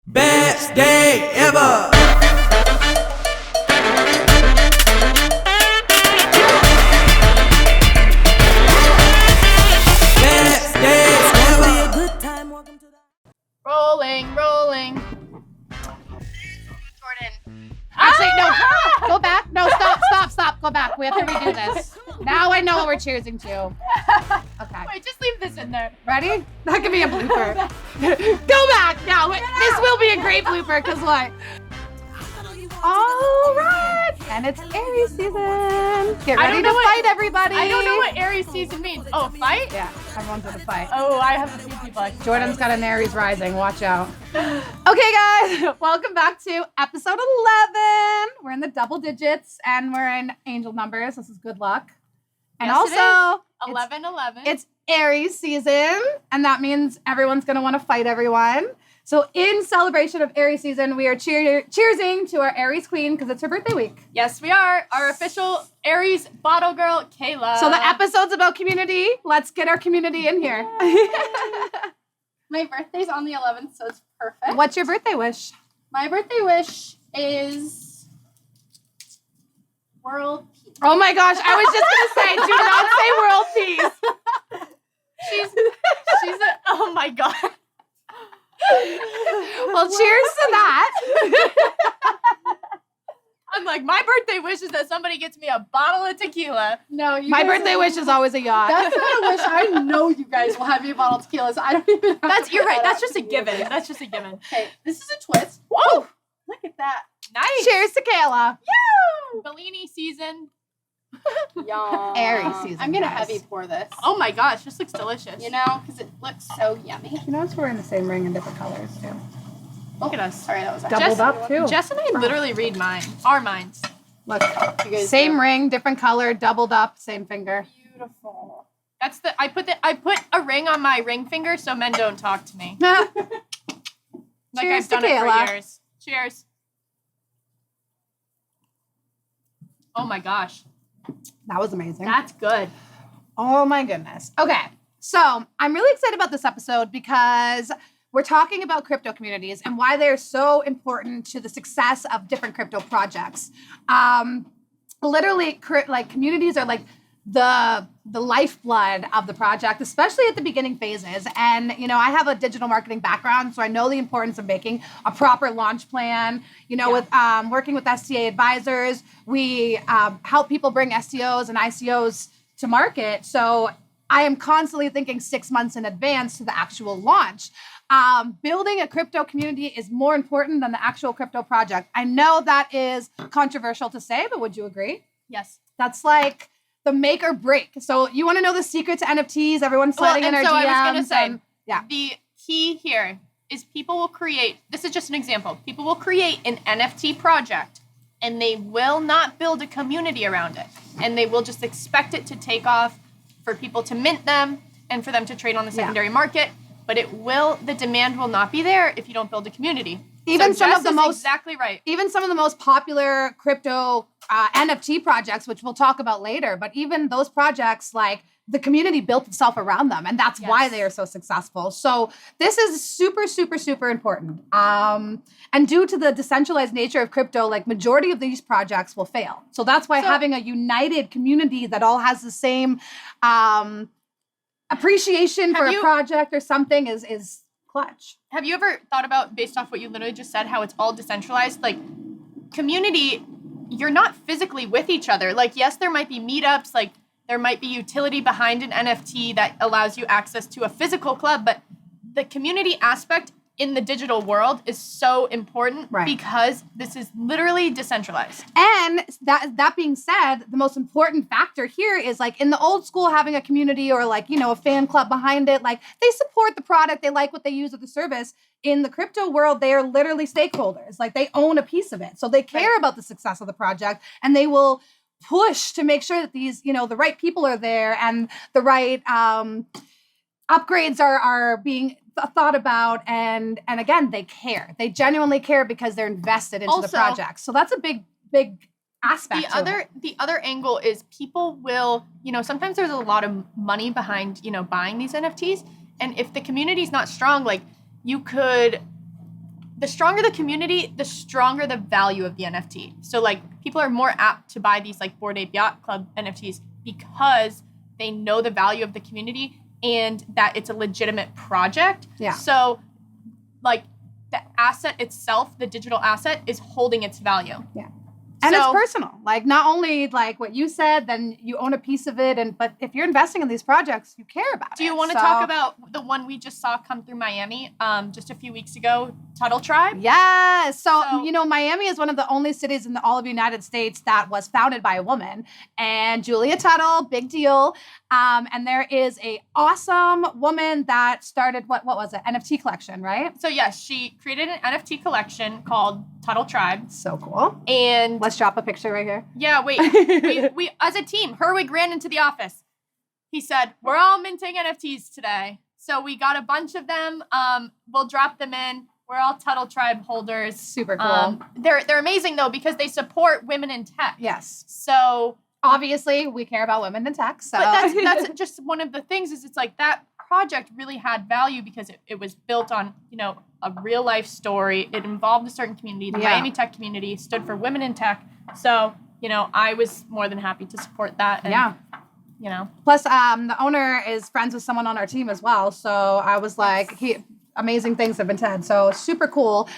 Best day ever. Best day ever. Rolling. Jordan. Actually, no. Go back. No, stop. Go back. We have to redo this. Now I know what we're cheersing to. Okay. Wait, just leave this in there. Ready? That could be a blooper. Go back. Now, this will be a great blooper, because what? All right. And it's Aries season. Get ready to fight, everybody. I don't know what Aries season means. Oh, fight? Yeah, everyone's gonna fight. Oh, I have a few people. Jordan's got an Aries rising. Watch out. Okay, guys. Welcome back to episode 11. We're in the double digits, and we're in angel numbers. This is good luck. And Yes, also, 11. it's Aries season, and that means everyone's going to want to fight everyone. So in celebration of Aries season, we are cheersing to our Aries queen because it's her birthday week. Yes, we are. Our official Aries bottle girl, Kayla. So the episode's about community. Let's get our community in here. My birthday's on the 11th, so it's perfect. What's your birthday wish? My birthday wish is world peace. Oh my gosh, I was just going to say, do not say world peace. she's a, oh my God. Well, cheers to that. I'm like, my birthday wish is that somebody gets me a bottle of tequila. No, you My guys birthday wish is always a yacht. That's not a wish. I know you guys will have me a bottle of tequila, so I don't even have to You're right. put that That's out just to a you. given. That's just a given. Okay, this is a twist. Whoa! Look at that. Nice. Cheers to Kayla. Bellini season. Yum. Aries season, I'm going to guys. heavy pour this. Oh my gosh, this looks delicious. You know, because it looks so yummy. You know, it's wearing the same ring in different colors, too. Look at us. Sorry, that was Doubled up, too. Jess and I literally read our minds. Look, You guys same do. ring, different color, doubled up, same finger. Beautiful. That's I put a ring on my ring finger so men don't talk to me. Cheers Like I've to done it Kayla. for years. Cheers. Oh my gosh. That was amazing. That's good. Oh my goodness. Okay, so I'm really excited about this episode because we're talking about crypto communities and why they're so important to the success of different crypto projects. Literally, like communities are like the lifeblood of the project, especially at the beginning phases. And, you know, I have a digital marketing background, so I know the importance of making a proper launch plan. You know, with working with STA advisors, we help people bring STOs and ICOs to market. So I am constantly thinking 6 months in advance to the actual launch. Building a crypto community is more important than the actual crypto project. I know that is controversial to say, but would you agree? Yes. That's like the make or break. So you want to know the secret to NFTs? Everyone's sliding in our DMs. I was going to say, yeah. the key here is people will create, this is just an example, people will create an NFT project and they will not build a community around it. And they will just expect it to take off for people to mint them and for them to trade on the secondary market. But the demand will not be there if you don't build a community. Even so some Jess of the is most exactly right. Even some of the most popular crypto NFT projects, which we'll talk about later, but even those projects, like the community built itself around them, and that's why they are so successful. So this is super, super, super important. And due to the decentralized nature of crypto, like majority of these projects will fail. So that's why having a united community that all has the same appreciation for a project or something is clutch. Have you ever thought about, based off what you literally just said, how it's all decentralized? Like, community, you're not physically with each other. Like, yes, there might be meetups, like, there might be utility behind an NFT that allows you access to a physical club, but the community aspect in the digital world is so important because this is literally decentralized. And that being said, the most important factor here is like in the old school, having a community or like, you know, a fan club behind it, like they support the product, they like what they use of the service. In the crypto world, they are literally stakeholders. Like they own a piece of it. So they care about the success of the project and they will push to make sure that these, you know, the right people are there and the right upgrades are being thought about, and again, they care. They genuinely care because they're invested into the project. So that's a big aspect. The other angle is people will, you know, sometimes there's a lot of money behind, you know, buying these NFTs, and if the community's not strong, like you could the stronger the community, the stronger the value of the NFT. So like people are more apt to buy these like Bored Ape Yacht Club NFTs because they know the value of the community and that it's a legitimate project. Yeah. So like the asset itself, the digital asset, is holding its value. Yeah. And So- it's personal. Like not only like what you said, then you own a piece of it. But if you're investing in these projects, you care about it. Do you want to So- talk about the one we just saw come through Miami just a few weeks ago, Tuttle Tribe? Yes. So, So- you know, Miami is one of the only cities in all of the United States that was founded by a woman. And Julia Tuttle, big deal. And there is a awesome woman that started, what was it? NFT Collection, right? So yes, she created an NFT collection called Tuttle Tribe. So cool. And Let's drop a picture right here. yeah, wait, we as a team, Herwig ran into the office. He said, we're all minting NFTs today. So we got a bunch of them. We'll drop them in. We're all Tuttle Tribe holders. Super cool. They're amazing though because they support women in tech. Yes. So Obviously, we care about women in tech. So but that's just one of the things is it's like that project really had value because it was built on, you know, a real life story. It involved a certain community. The Yeah. Miami tech community stood for women in tech. So, you know, I was more than happy to support that. And, yeah. You know, Plus, the owner is friends with someone on our team as well. So I was like, amazing things have been said. So super cool.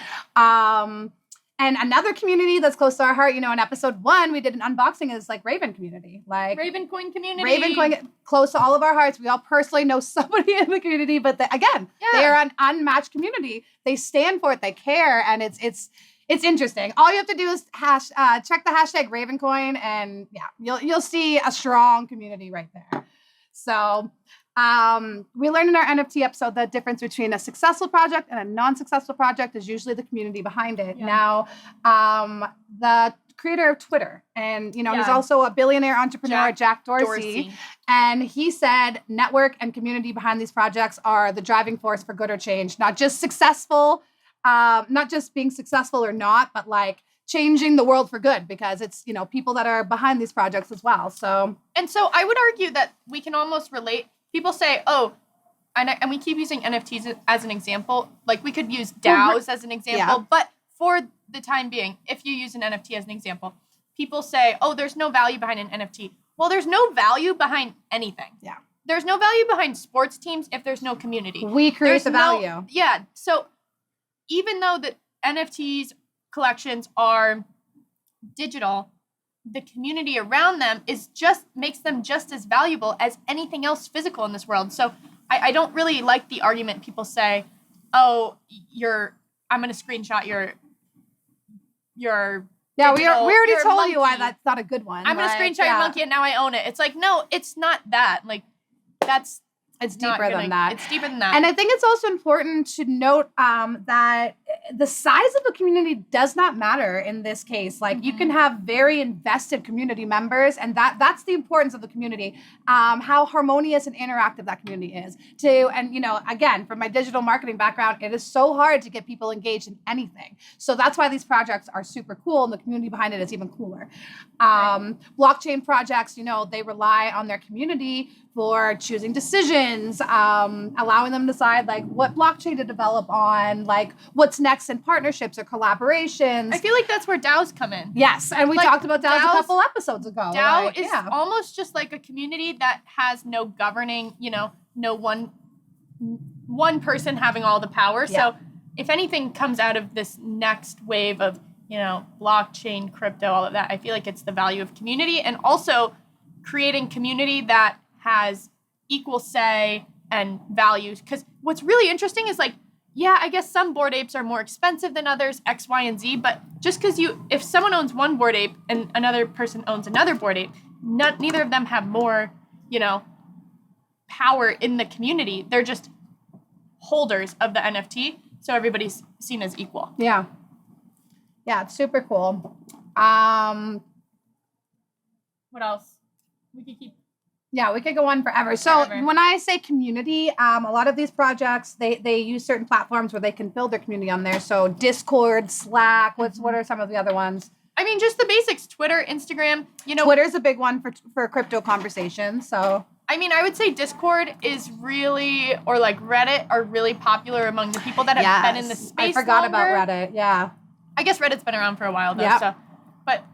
And another community that's close to our heart, you know, in episode 1, we did an unboxing is like Raven community. Like Ravencoin community. Ravencoin, close to all of our hearts. We all personally know somebody in the community, but again, they are an unmatched community. They stand for it. They care. And it's interesting. All you have to do is check the hashtag Ravencoin and yeah, you'll see a strong community right there. So we learned in our NFT episode the difference between a successful project and a non-successful project is usually the community behind it. Yeah. Now, the creator of Twitter, and you know, he's Yeah. also a billionaire entrepreneur, Jack Dorsey. Dorsey. And he said network and community behind these projects are the driving force for good or change, not just successful, not just being successful or not, but like changing the world for good because it's, you know, people that are behind these projects as well. So, And so I would argue that we can almost relate. People say, oh, and we keep using NFTs as an example. Like we could use DAOs as an example. Yeah. But for the time being, if you use an NFT as an example, people say, oh, there's no value behind an NFT. Well, there's no value behind anything. yeah, There's no value behind sports teams if there's no community. we create There's the no- value. Yeah. So even though the NFTs collections are digital, the community around them makes them just as valuable as anything else physical in this world. So I don't really like the argument people say, oh, I'm going to screenshot your Yeah, we digital- already you're a told you why monkey. that's not a good one. I'm going to Like, screenshot your yeah, monkey and now I own it. It's like, no, it's not that. Like that's It's not deeper gonna- than that. It's deeper than that. And I think it's also important to note that the size of the community does not matter in this case. Like you can have very invested community members, and that's the importance of the community. How harmonious and interactive that community is. And you know, again, from my digital marketing background, it is so hard to get people engaged in anything. So that's why these projects are super cool, and the community behind it is even cooler. Blockchain projects, you know, they rely on their community for choosing decisions, allowing them to decide like what blockchain to develop on, like what's next in partnerships or collaborations. I feel like that's where DAOs come in. Yes, and we Like, talked about DAOs a DAOs couple episodes ago. DAO like, is yeah. almost just like a community that has no governing, you know, no one person having all the power. Yeah. So if anything comes out of this next wave of, you know, blockchain, crypto, all of that, I feel like it's the value of community and also creating community that has equal say and values. Because what's really interesting is like, yeah, I guess some Bored Apes are more expensive than others, X, Y, and Z. But just because if someone owns one Bored Ape and another person owns another Bored Ape, neither of them have more, you know, power in the community. They're just holders of the NFT. So everybody's seen as equal. Yeah. Yeah, it's super cool. What else? We could keep. Yeah, we could go on forever. So Forever. when I say community, a lot of these projects, they use certain platforms where they can build their community on there. So Discord, Slack, what are some of the other ones? I mean, just the basics: Twitter, Instagram. You know, Twitter's a big one for crypto conversations. So I mean, I would say Discord is really, or like Reddit are really popular among the people that have been in the space I forgot longer. about Reddit, yeah. I guess Reddit's been around for a while though, Yep. so. But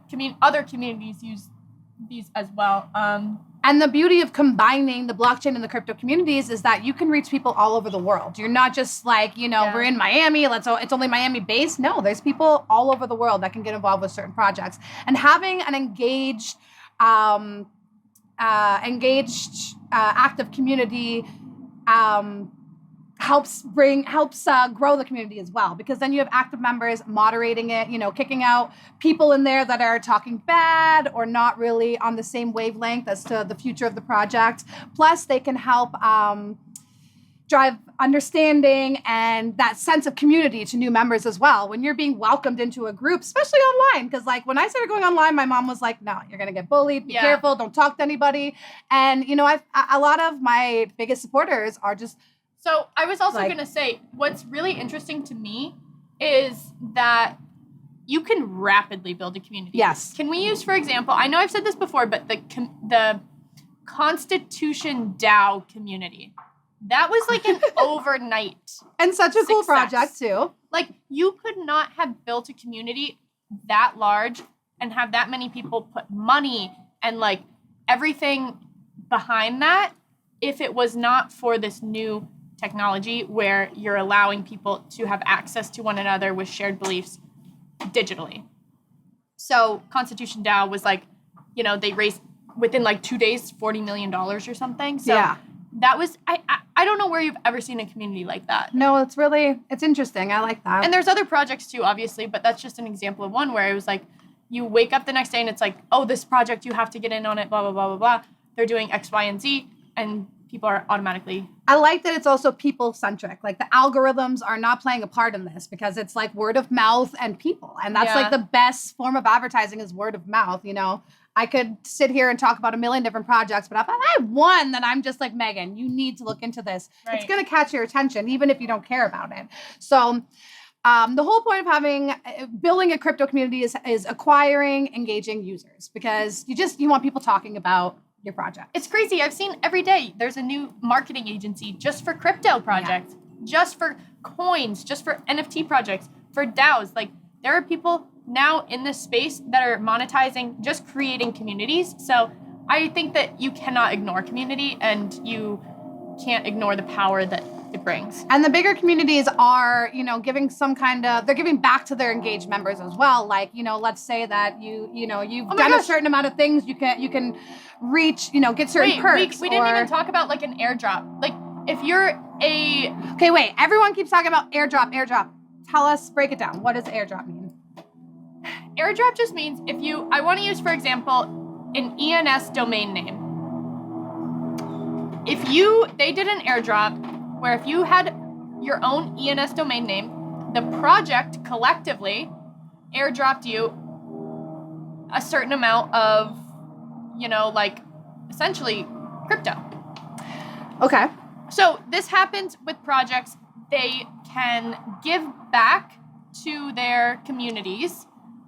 other communities use these as well. And the beauty of combining the blockchain and the crypto communities is that you can reach people all over the world. You're not just like, we're in Miami, it's only Miami based. No, there's people all over the world that can get involved with certain projects. And having an engaged active community helps grow the community as well, because then you have active members moderating it, kicking out people in there that are talking bad or not really on the same wavelength as to the future of the project. Plus, they can help drive understanding and that sense of community to new members as well. When you're being welcomed into a group, especially online, because like when I started going online, my mom was like, "No, you're gonna get bullied. Be careful. Don't talk to anybody." And a lot of my biggest supporters are just. So I was also going to say, what's really interesting to me is that you can rapidly build a community. Yes. Can we use, for example, I know I've said this before, but the Constitution DAO community, that was like an overnight and such a cool success. Project too. Like you could not have built a community that large and have that many people put money and like everything behind that if it was not for this new technology where you're allowing people to have access to one another with shared beliefs digitally. So Constitution DAO was like, they raised within like 2 days, $40 million or something. So that was, I don't know where you've ever seen a community like that. No, it's interesting. I like that. And there's other projects too, obviously, but that's just an example of one where it was like, you wake up the next day and it's like, oh, this project, you have to get in on it, blah, blah, blah, blah, blah. They're doing X, Y, and Z, and people are automatically. I like that it's also people-centric. Like the algorithms are not playing a part in this because it's like word of mouth and people. And that's like the best form of advertising is word of mouth, I could sit here and talk about a million different projects, but if I have one that I'm just like, Megan, you need to look into this. Right. It's going to catch your attention, even if you don't care about it. So the whole point of building a crypto community is acquiring, engaging users, because you want people talking about your project. It's crazy. I've seen every day there's a new marketing agency just for crypto projects, just for coins, just for NFT projects, for DAOs. Like there are people now in this space that are monetizing, just creating communities. So I think that you cannot ignore community and you can't ignore the power that it brings. And the bigger communities are, giving they're giving back to their engaged members as well. Like, let's say that you've done a certain amount of things, you can reach, get certain perks. We didn't even talk about like an airdrop. Like if you're Okay, wait, everyone keeps talking about airdrop. Tell us, break it down. What does airdrop mean? Airdrop just means I want to use, for example, an ENS domain name. They did an airdrop where if you had your own ENS domain name, the project collectively airdropped you a certain amount of, essentially crypto. Okay. So this happens with projects. They can give back to their communities,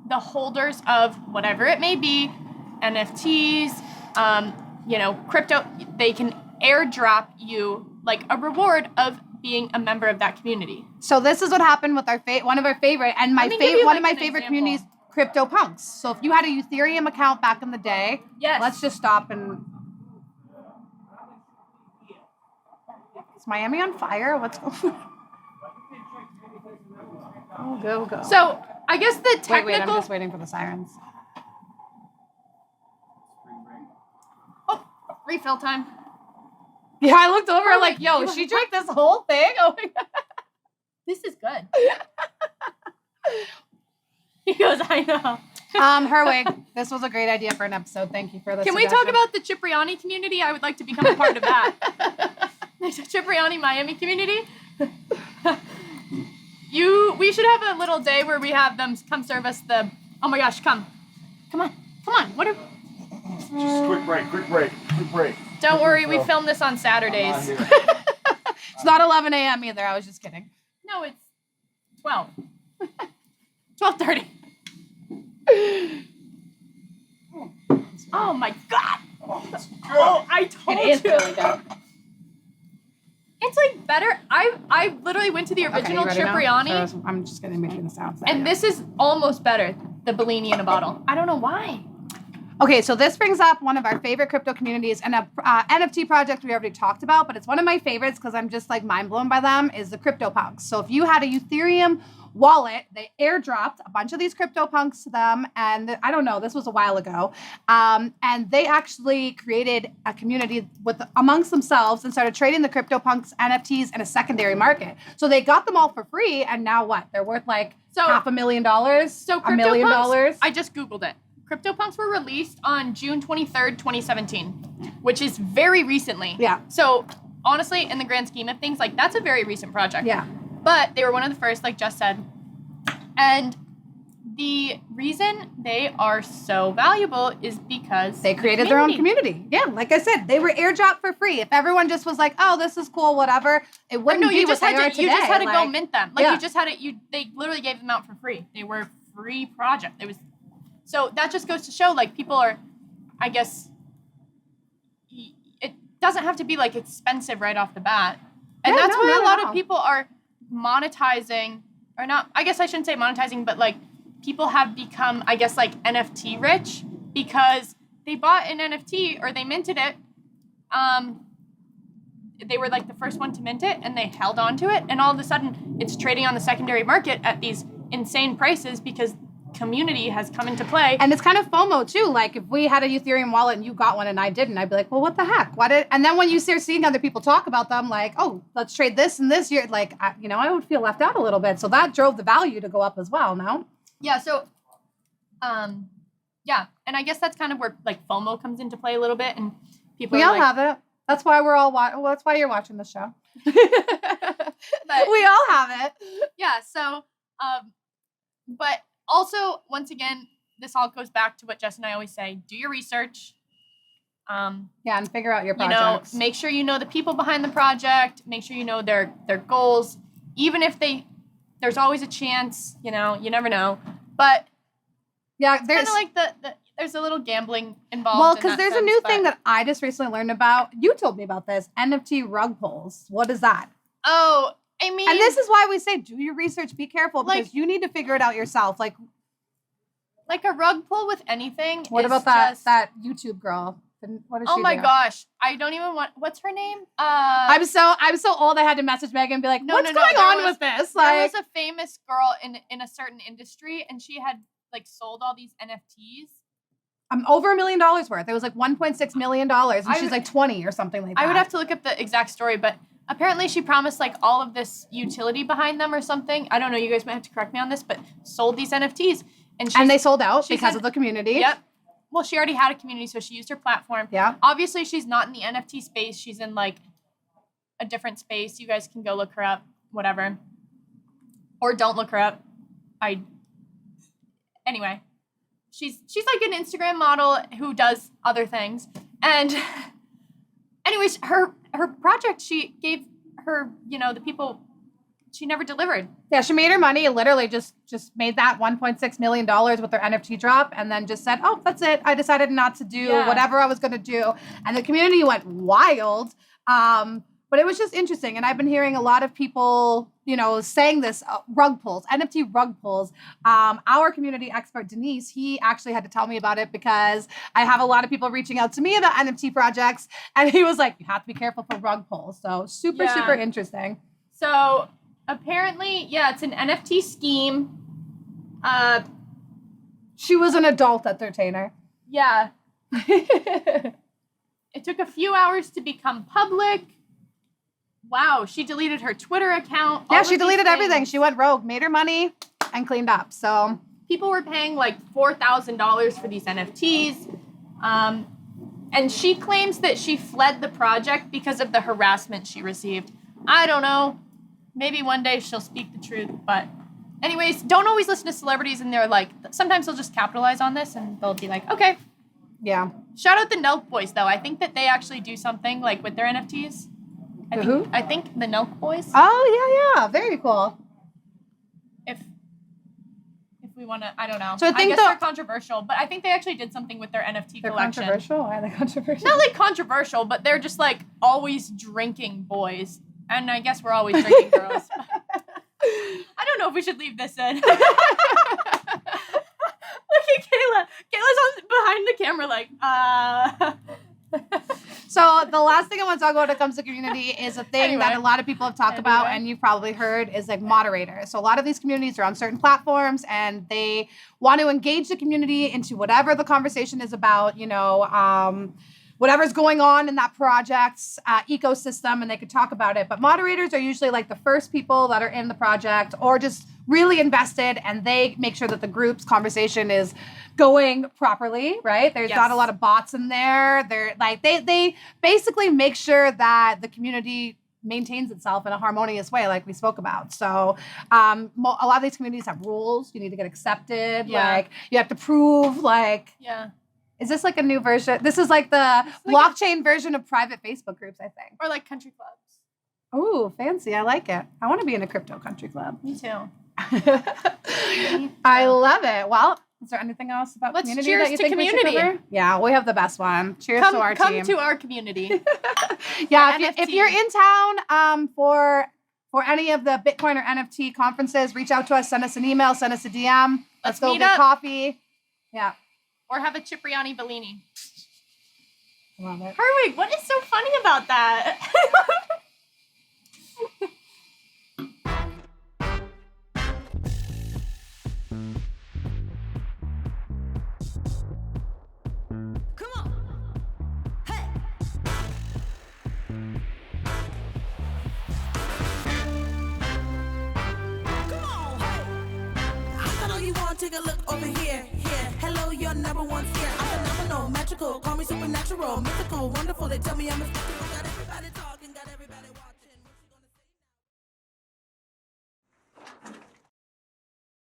the holders of whatever it may be, NFTs, crypto. They can airdrop you like a reward of being a member of that community. So this is what happened with one of our favorite and one of my favorite communities, CryptoPunks. So if you had a Ethereum account back in the day, let's just stop and. Is Miami on fire? What's going on? Oh, go. So I guess the technical. Wait, I'm just waiting for the sirens. Oh, refill time. Yeah, I looked over like, yo, she drank this whole thing? Oh my God. This is good. He goes, I know. Herwig, this was a great idea for an episode. Thank you for this. Can we talk about the Cipriani community? I would like to become a part of that. There's a Cipriani Miami community. We should have a little day where we have them come serve us oh my gosh, come on. What are... Just quick break. Don't worry, we film this on Saturdays. It's not 11 a.m. either. I was just kidding. No, it's 12. 12:30. Oh my God. Oh, I told It is you. really good. It's like better. I literally went to the original Okay, you ready Cipriani, now? So I'm just getting between the sounds. There you and go. this is almost better. The Bellini in a bottle. I don't know why. Okay, so this brings up one of our favorite crypto communities and a NFT project we already talked about, but it's one of my favorites because I'm just like mind blown by them, is the CryptoPunks. So if you had a Ethereum wallet, they airdropped a bunch of these CryptoPunks to them, and I don't know, this was a while ago, and they actually created a community amongst themselves and started trading the CryptoPunks NFTs in a secondary market. So they got them all for free, and now what? They're worth like $500,000, So $1 million. CryptoPunks, I just Googled it. CryptoPunks were released on June 23rd, 2017, which is very recently. Yeah. So honestly, in the grand scheme of things, like that's a very recent project. Yeah. But they were one of the first, like Jess said. And the reason they are so valuable is because they created their own community. Yeah, like I said, they were airdropped for free. If everyone just was like, "Oh, this is cool," whatever, it wouldn't be what they are today. You just had to go Like, mint them. Like yeah. you just had to. They literally gave them out for free. They were a free project. It was. So that just goes to show, like, people are, I guess, it doesn't have to be, like, expensive right off the bat. And Yeah, that's no, why not a lot at of all. people are monetizing, or not, I guess I shouldn't say monetizing, but, like, people have become, I guess, like, NFT rich because they bought an NFT or they minted it. They were, like, the first one to mint it, and they held on to it. And all of a sudden, it's trading on the secondary market at these insane prices because community has come into play. And it's kind of FOMO too. Like if we had a Ethereum wallet and you got one and I didn't, I'd be like, well, what the heck? And then when you start seeing other people talk about them, like, oh, let's trade this and this, you're like, I would feel left out a little bit. So that drove the value to go up as well. No? Yeah. So, yeah. And I guess that's kind of where like FOMO comes into play a little bit. And people We are all like, have it. That's why we're all well, that's why you're watching the show. But- we all have it. yeah. So, but also, once again, this all goes back to what Jess and I always say: do your research. Yeah, and figure out your You know, projects. make sure you know the people behind the project. Make sure you know their goals. Even if there's always a chance. You know, you never know. But Yeah, kind there's of like there's a little gambling involved. well, in because that there's a sense, new but- thing that I just recently learned about. You told me about this NFT rug pulls. What is that? Oh, I mean, And this is why we say do your research, be careful, because Like- you need to figure it out yourself. Like, like a rug pull with anything. what is about that just- that YouTube girl? What is she Oh my do? gosh, I don't even want. What's her name? I'm so old. I had to message Megan and be like, No, "What's no, going there on was- with this?" There Like, was a famous girl in a certain industry, and she had like sold all these NFTs. I'm over $1 million worth. It was like $1.6 million, and I she's would- like 20 or something like that. I would have to look up the exact story, but apparently she promised like all of this utility behind them or something. I don't know. You guys might have to correct me on this, but sold these NFTs, and they sold out she because said- of the community. Yep. Well, she already had a community, so she used her platform. Yeah. Obviously, she's not in the NFT space. She's in like a different space. You guys can go look her up, whatever. Or don't look her up. Anyway, she's like an Instagram model who does other things. And anyways, her project, she gave her, the people, she never delivered. Yeah, she made her money. Literally just made that $1.6 million with her NFT drop, and then just said, "Oh, that's it. I decided not to do Yeah. whatever I was going to do." And the community went wild. But it was just interesting, and I've been hearing a lot of people, saying this rug pulls, NFT rug pulls. Our community expert Denise, he actually had to tell me about it because I have a lot of people reaching out to me about NFT projects, and he was like, "You have to be careful for rug pulls." So super Yeah. interesting. So apparently, yeah, it's an NFT scheme. She was an adult entertainer. Yeah. It took a few hours to become public. Wow, she deleted her Twitter account. Yeah, all she of these deleted everything. things. She went rogue, made her money, and cleaned up. So People were paying like $4,000 for these NFTs. And she claims that she fled the project because of the harassment she received. I don't know. Maybe one day she'll speak the truth. But anyways, don't always listen to celebrities and they're like, sometimes they'll just capitalize on this and they'll be like, okay. yeah. Shout out the Nelk Boys, though. I think that they actually do something like with their NFTs. Who? I think the Nelk Boys. Oh yeah, very cool. If we we want to, I don't know. So I think guess they're controversial, but I think they actually did something with their NFT They're collection. controversial? Why are they controversial? Not like controversial, but they're just like always drinking boys. And I guess we're always drinking girls. I don't know if we should leave this in. Look at Kayla. Kayla's behind the camera like, So the last thing I want to talk about when it comes to community is a thing that a lot of people have talked about, and you've probably heard, is like moderators. So a lot of these communities are on certain platforms, and they want to engage the community into whatever the conversation is about, whatever's going on in that project's ecosystem, and they could talk about it. But moderators are usually like the first people that are in the project or just really invested, and they make sure that the group's conversation is going properly, right? There's not a lot of bots in there. They're like, they basically make sure that the community maintains itself in a harmonious way, like we spoke about. So a lot of these communities have rules. You need to get accepted. Like you have to prove is this like a new version? This is like the blockchain version of private Facebook groups, I think. or like country clubs. Ooh, fancy. I like it. I want to be in a crypto country club. Me too. I love it. Well, is there anything else about Let's community cheers that you to think we should community. cover? Yeah, we have the best one. Cheers to our Come team. to our community. Yeah, The if NFT. you're in town for any of the Bitcoin or NFT conferences, reach out to us, send us an email, send us a DM. Let's go meet get up. coffee. Yeah. Or have a Cipriani Bellini. Love it. Herwig, what is so funny about that? Come on. Hey. Come on, hey. I know you want to take a look over here. Hello, your number one's here. I'm phenomenal, magical, call me supernatural, mythical, wonderful. They tell me I'm a got everybody talking.